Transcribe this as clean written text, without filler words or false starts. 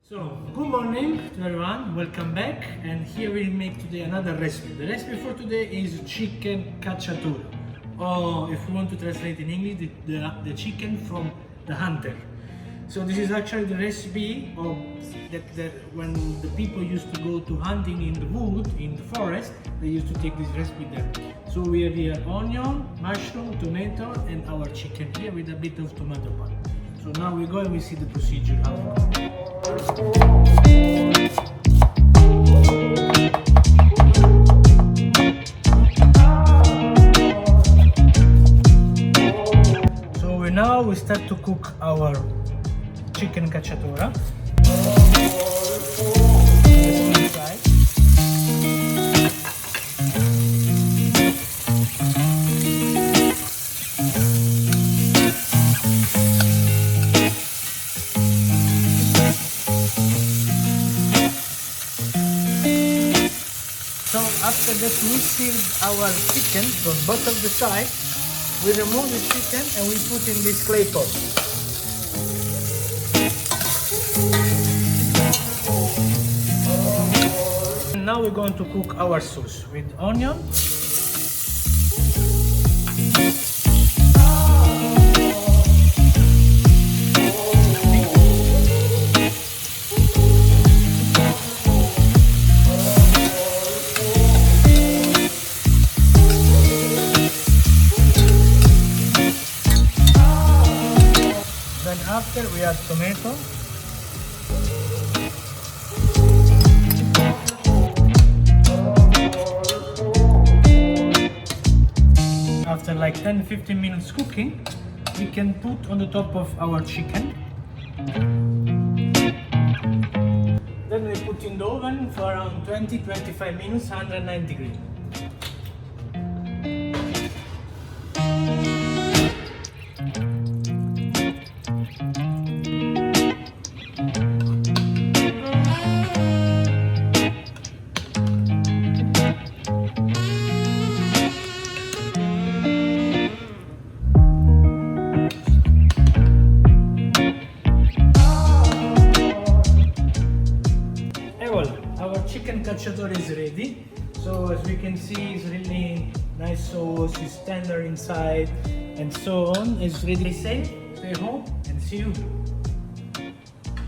So, good morning to everyone, welcome back, and here we make today another recipe. The recipe for today is chicken cacciatore, or if we want to translate in English, the chicken from the hunter. So this is actually the recipe of that when the people used to go to hunting in the wood, in the forest, they used to take this recipe there. So we have here onion, mushroom, tomato, and our chicken here with a bit of tomato pulp. So now we go and we see the procedure how to cook. So now we start to cook our chicken cacciatore. So after that we sealed our chicken from both of the sides. We remove the chicken and we put in this clay pot. And now we're going to cook our sauce with onion. Then after we add tomato. After like 10-15 minutes cooking, we can put on the top of our chicken. Then we put in the oven for around 20-25 minutes, 190 degrees. Our chicken cacciatore is ready. So as we can see, it's really nice sauce, it's tender inside, and so on. It's ready. Stay home and see you.